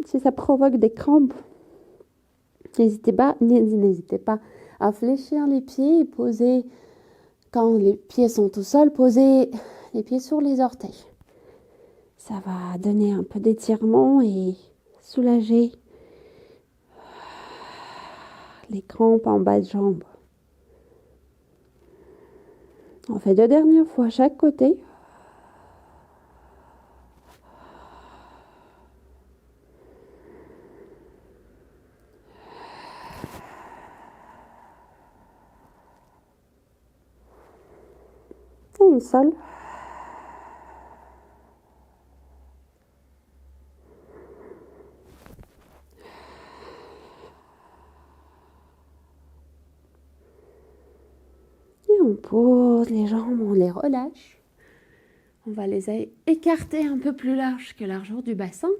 B: Si ça provoque des crampes, n'hésitez pas à fléchir les pieds et poser, quand les pieds sont au sol, poser les pieds sur les orteils. Ça va donner un peu d'étirement et soulager les crampes en bas de jambe. On fait 2 dernières fois chaque côté. Et une seule. Et on pose les jambes, on les relâche. On va les écarter un peu plus large que la largeur du bassin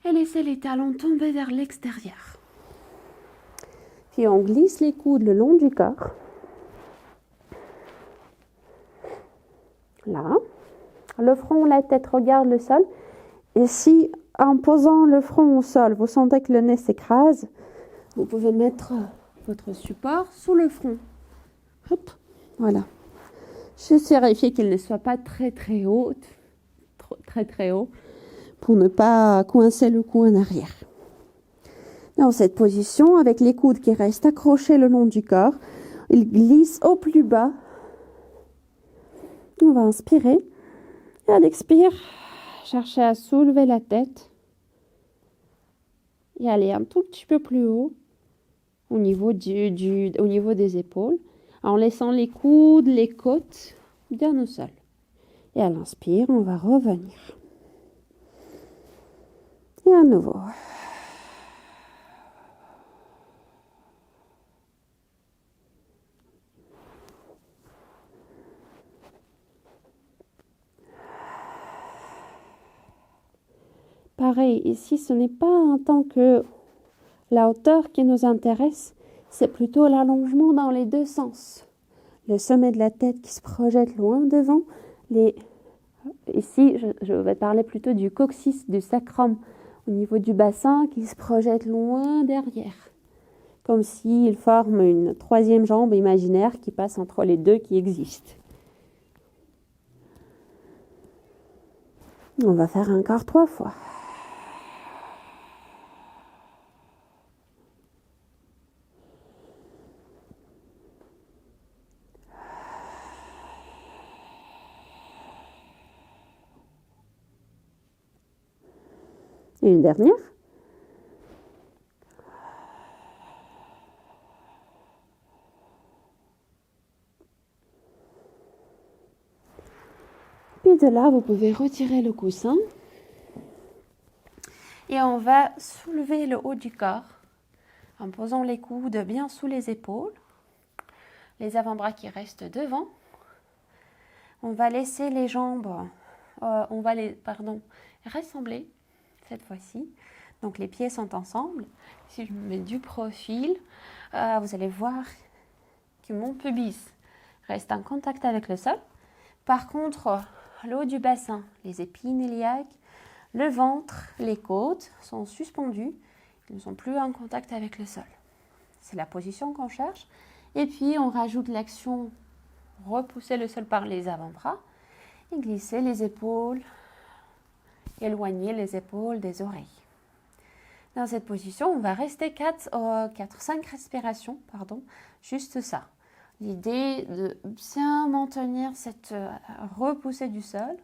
B: et laisser les talons tomber vers l'extérieur. Puis on glisse les coudes le long du corps. Là. Le front, la tête regarde le sol. Et si, en posant le front au sol, vous sentez que le nez s'écrase, vous pouvez mettre votre support sous le front. Hop, voilà. Juste vérifier qu'il ne soit pas très haut, très haut, pour ne pas coincer le cou en arrière. Dans cette position, avec les coudes qui restent accrochés le long du corps, ils glissent au plus bas. On va inspirer. Et à l'expire, cherchez à soulever la tête et aller un tout petit peu plus haut au niveau des épaules, en laissant les coudes, les côtes bien au sol. Et à l'inspire, on va revenir. Et à nouveau. Pareil, ici, ce n'est pas en tant que la hauteur qui nous intéresse, c'est plutôt l'allongement dans les deux sens. Le sommet de la tête qui se projette loin devant. Ici, je vais parler plutôt du coccyx, du sacrum, au niveau du bassin qui se projette loin derrière. Comme s'il forme une troisième jambe imaginaire qui passe entre les deux qui existent. On va faire encore 3 fois. Et une dernière. Puis de là, vous pouvez retirer le coussin. Et on va soulever le haut du corps en posant les coudes bien sous les épaules. Les avant-bras qui restent devant. On va laisser les jambes, rassembler cette fois-ci. Donc les pieds sont ensemble. Si je me mets du profil, vous allez voir que mon pubis reste en contact avec le sol. Par contre, le haut du bassin, les épines iliaques, le ventre, les côtes sont suspendus. Ils ne sont plus en contact avec le sol. C'est la position qu'on cherche. Et puis, on rajoute l'action repousser le sol par les avant-bras et glisser les épaules, éloigner les épaules des oreilles. Dans cette position, on va rester 5 respirations, juste ça. L'idée de bien maintenir cette repoussée du sol.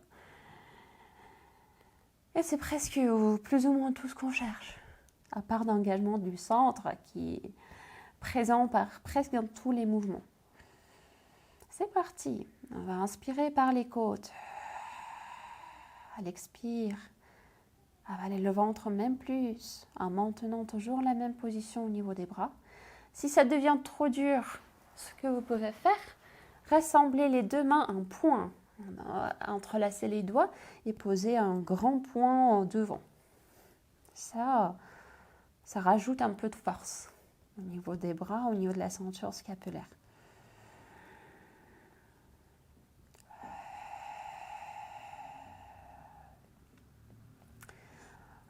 B: Et c'est presque plus ou moins tout ce qu'on cherche, à part d'engagement du centre qui est présent presque dans tous les mouvements. C'est parti. On va inspirer par les côtes. À l'expire, avaler le ventre même plus, en maintenant toujours la même position au niveau des bras. Si ça devient trop dur, ce que vous pouvez faire, rassembler les deux mains en point, entrelacer les doigts et poser un grand point devant. Ça rajoute un peu de force au niveau des bras, au niveau de la ceinture scapulaire.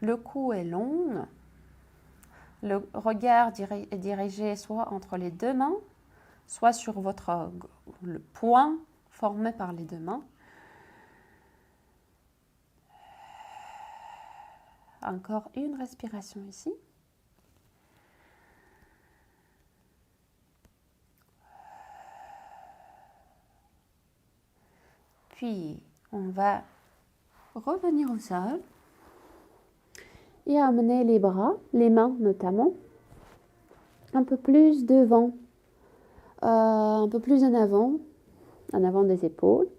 B: Le cou est long, le regard est dirigé soit entre les deux mains, soit sur le point formé par les deux mains. Encore une respiration ici. Puis, on va revenir au sol. Et amener les bras, les mains notamment, un peu plus devant, un peu plus en avant des épaules,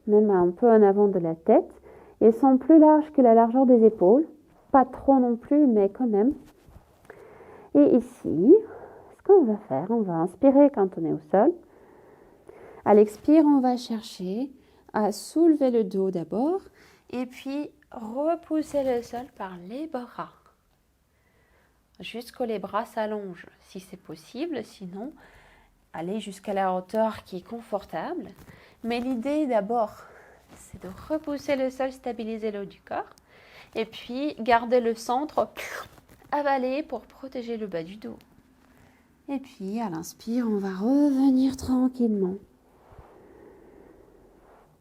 B: même un peu en avant de la tête. Ils sont plus larges que la largeur des épaules, pas trop non plus, mais quand même. Et ici, ce qu'on va faire, on va inspirer quand on est au sol. À l'expire, on va chercher à soulever le dos d'abord, et puis repousser le sol par les bras, jusqu'à les bras s'allongent, si c'est possible. Sinon, aller jusqu'à la hauteur qui est confortable. Mais l'idée d'abord, c'est de repousser le sol, stabiliser le haut du corps, et puis garder le centre, avaler pour protéger le bas du dos. Et puis, à l'inspire, on va revenir tranquillement.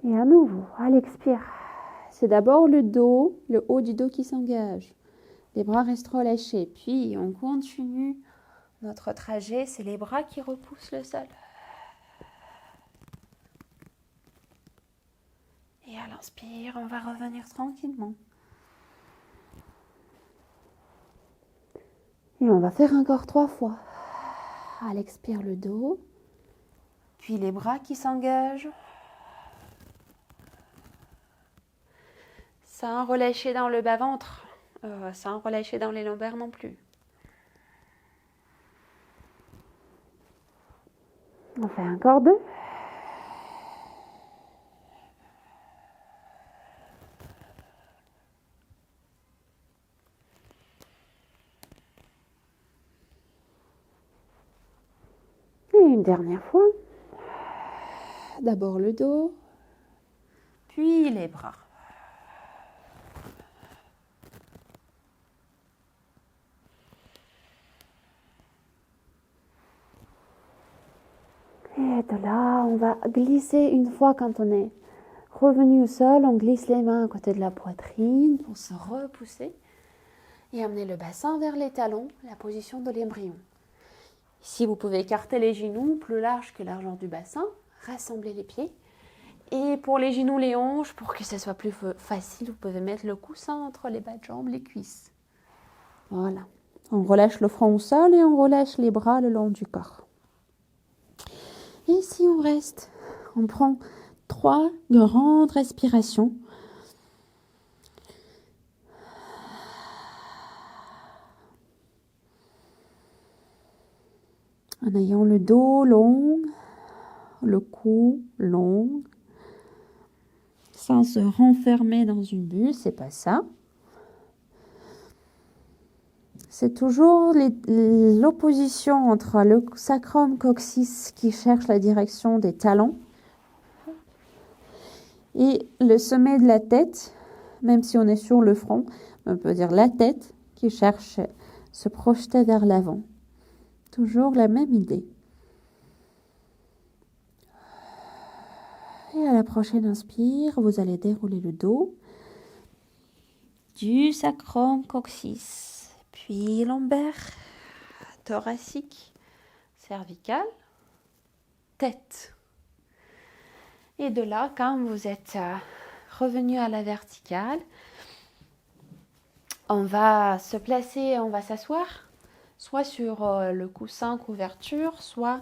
B: Et à nouveau, à l'expire, c'est d'abord le dos, le haut du dos qui s'engage. Les bras restent relâchés. Puis, on continue notre trajet. C'est les bras qui repoussent le sol. Et à l'inspire, on va revenir tranquillement. Et on va faire encore 3 fois. À l'expire, le dos. Puis les bras qui s'engagent. Sans relâcher dans le bas-ventre, sans relâcher dans les lombaires non plus. On fait encore 2. Et une dernière fois. D'abord le dos, puis les bras. Et de là, on va glisser une fois quand on est revenu au sol, on glisse les mains à côté de la poitrine pour se repousser et amener le bassin vers les talons, la position de l'embryon. Ici, vous pouvez écarter les genoux plus larges que l'argent du bassin, rassembler les pieds. Et pour les genoux, les hanches, pour que ce soit plus facile, vous pouvez mettre le coussin entre les bas de jambes, les cuisses. Voilà. On relâche le front au sol et on relâche les bras le long du corps. Et si on reste, on prend 3 grandes respirations. En ayant le dos long, le cou long, sans se renfermer dans une bulle, c'est pas ça. C'est toujours l'opposition entre le sacrum coccyx qui cherche la direction des talons et le sommet de la tête, même si on est sur le front, on peut dire la tête qui cherche à se projeter vers l'avant. Toujours la même idée. Et à la prochaine inspire, vous allez dérouler le dos du sacrum coccyx, puis lombaire, thoracique, cervical, tête. Et de là, quand vous êtes revenu à la verticale, on va se placer, on va s'asseoir, soit sur le coussin couverture, soit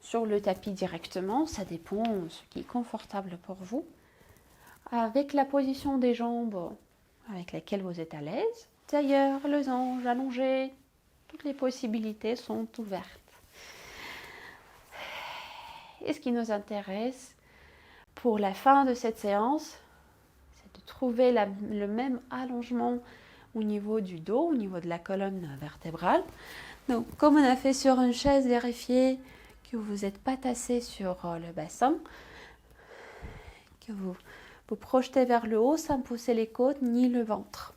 B: sur le tapis directement, ça dépend de ce qui est confortable pour vous. Avec la position des jambes avec laquelle vous êtes à l'aise, tailleur, losange, allongé, toutes les possibilités sont ouvertes. Et ce qui nous intéresse pour la fin de cette séance, c'est de trouver le même allongement au niveau du dos, au niveau de la colonne vertébrale. Donc, comme on a fait sur une chaise, vérifiez que vous n'êtes pas tassé sur le bassin, que vous projetez vers le haut sans pousser les côtes ni le ventre.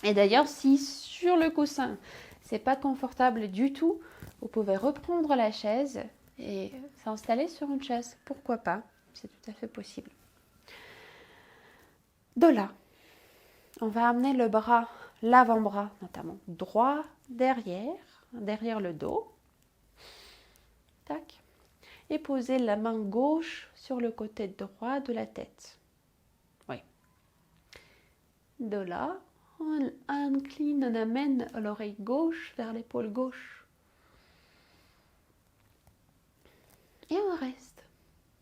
B: Et d'ailleurs, si sur le coussin, c'est pas confortable du tout, vous pouvez reprendre la chaise et s'installer sur une chaise. Pourquoi pas? C'est tout à fait possible. De là, on va amener le bras, l'avant-bras notamment, droit derrière le dos. Tac. Et poser la main gauche sur le côté droit de la tête. Oui. De là, on incline, on amène l'oreille gauche vers l'épaule gauche. Et on reste.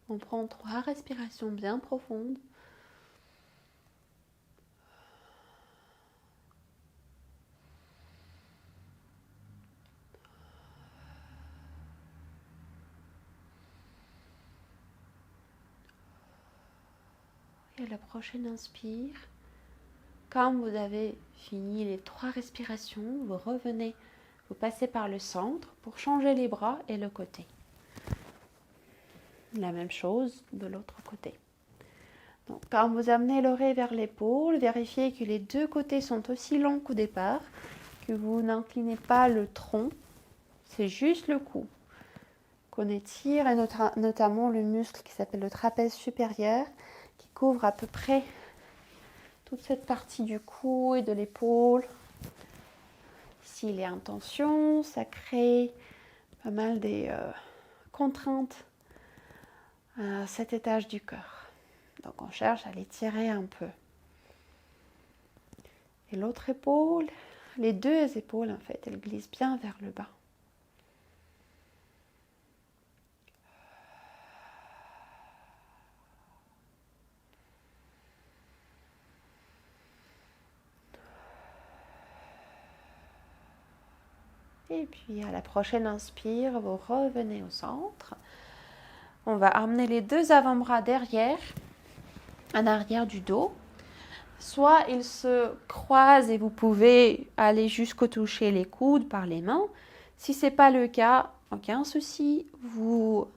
B: On prend 3 respirations bien profondes. Et à la prochaine inspire, quand vous avez fini les 3 respirations, vous revenez, vous passez par le centre pour changer les bras et le côté. La même chose de l'autre côté. Donc, quand vous amenez l'oreille vers l'épaule, vérifiez que les 2 côtés sont aussi longs qu'au départ, que vous n'inclinez pas le tronc, c'est juste le cou. Qu'on étire, et notamment le muscle qui s'appelle le trapèze supérieur, qui couvre à peu près toute cette partie du cou et de l'épaule. S'il est en tension, ça crée pas mal des contraintes à cet étage du corps. Donc on cherche à l'étirer un peu. Et l'autre épaule, les 2 épaules en fait, elles glissent bien vers le bas. Et puis à la prochaine inspire, vous revenez au centre. On va amener les 2 avant-bras derrière, en arrière du dos. Soit ils se croisent et vous pouvez aller jusqu'au toucher les coudes par les mains. Si ce n'est pas le cas, aucun souci, vous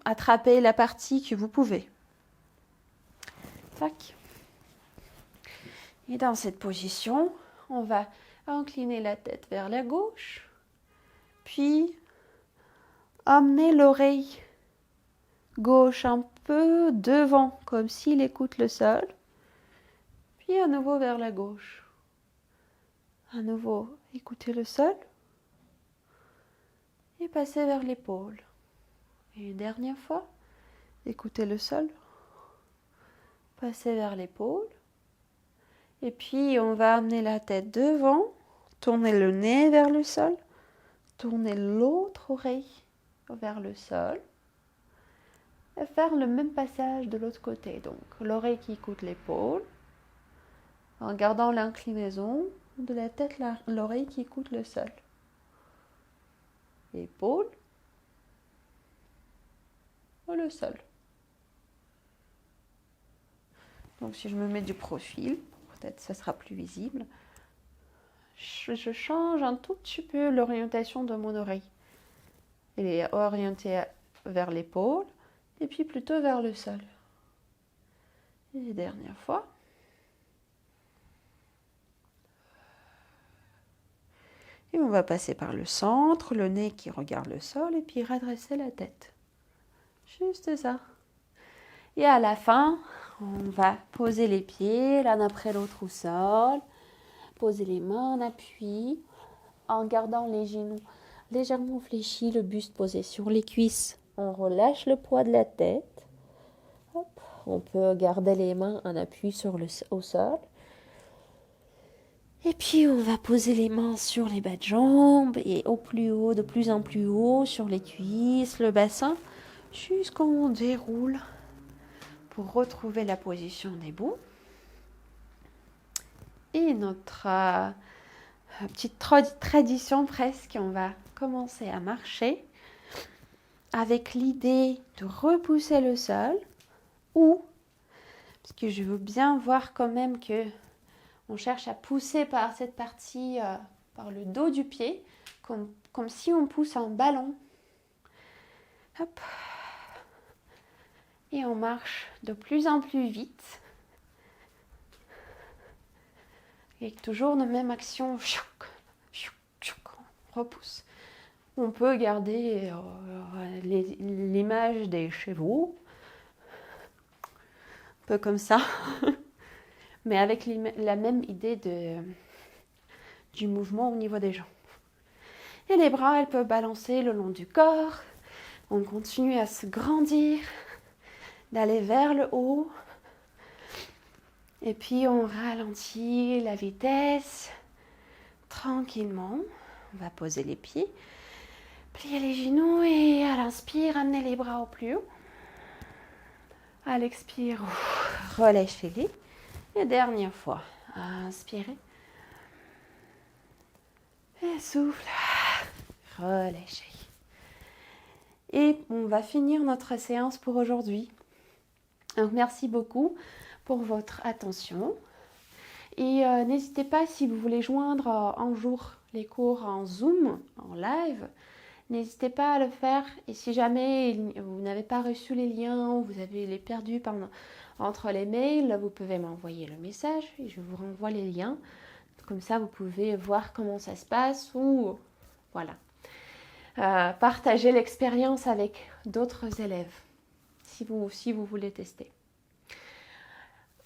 B: attrapez la partie que vous pouvez. Tac. Et dans cette position, on va incliner la tête vers la gauche, puis amener l'oreille gauche un peu devant, comme s'il écoute le sol, puis à nouveau vers la gauche. À nouveau, écoutez le sol et passez vers l'épaule. Et une dernière fois, écoutez le sol, passez vers l'épaule. Et puis, on va amener la tête devant, tourner le nez vers le sol, tourner l'autre oreille vers le sol.
A: Et faire le même passage de l'autre côté. Donc, l'oreille qui écoute l'épaule, en gardant l'inclinaison de la tête, l'oreille qui écoute le sol. L'épaule, ou le sol. Donc, si je me mets du profil, peut-être ça sera plus visible. Je change un tout petit peu l'orientation de mon oreille. Elle est orientée vers l'épaule et puis plutôt vers le sol. Et dernière fois. Et on va passer par le centre, le nez qui regarde le sol et puis redresser la tête. Juste ça. Et à la fin, on va poser les pieds l'un après l'autre au sol. Poser les mains en appui en gardant les genoux légèrement fléchis, le buste posé sur les cuisses. On relâche le poids de la tête. Hop. On peut garder les mains en appui au sol. Et puis on va poser les mains sur les bas de jambes et au plus haut, de plus en plus haut, sur les cuisses, le bassin, jusqu'on déroule pour retrouver la position debout. Et notre petite tradition presque, on va commencer à marcher avec l'idée de repousser le sol ou, parce que je veux bien voir quand même que on cherche à pousser par cette partie, par le dos du pied, comme si on pousse un ballon. Hop. Et on marche de plus en plus vite. Avec toujours la même action. On repousse. On peut garder l'image des chevaux. Un peu comme ça. Mais avec la même idée du mouvement au niveau des jambes. Et les bras, elles peuvent balancer le long du corps. On continue à se grandir, d'aller vers le haut. Et puis on ralentit la vitesse tranquillement. On va poser les pieds, plier les genoux et à l'inspire, amener les bras au plus haut. À l'expire, relâchez-les. Et dernière fois, inspirez. Et souffle. Relâchez. Et on va finir notre séance pour aujourd'hui. Donc merci beaucoup pour votre attention. Et n'hésitez pas, si vous voulez joindre un jour les cours en Zoom, en live, n'hésitez pas à le faire. Et si jamais vous n'avez pas reçu les liens ou vous avez les perdus entre les mails, vous pouvez m'envoyer le message et je vous renvoie les liens. Comme ça, vous pouvez voir comment ça se passe ou voilà. Partager l'expérience avec d'autres élèves si vous voulez tester.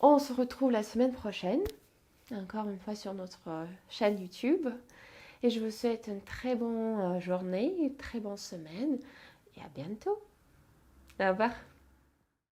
A: On se retrouve la semaine prochaine, encore une fois sur notre chaîne YouTube. Et je vous souhaite une très bonne journée, une très bonne semaine et à bientôt. Au revoir.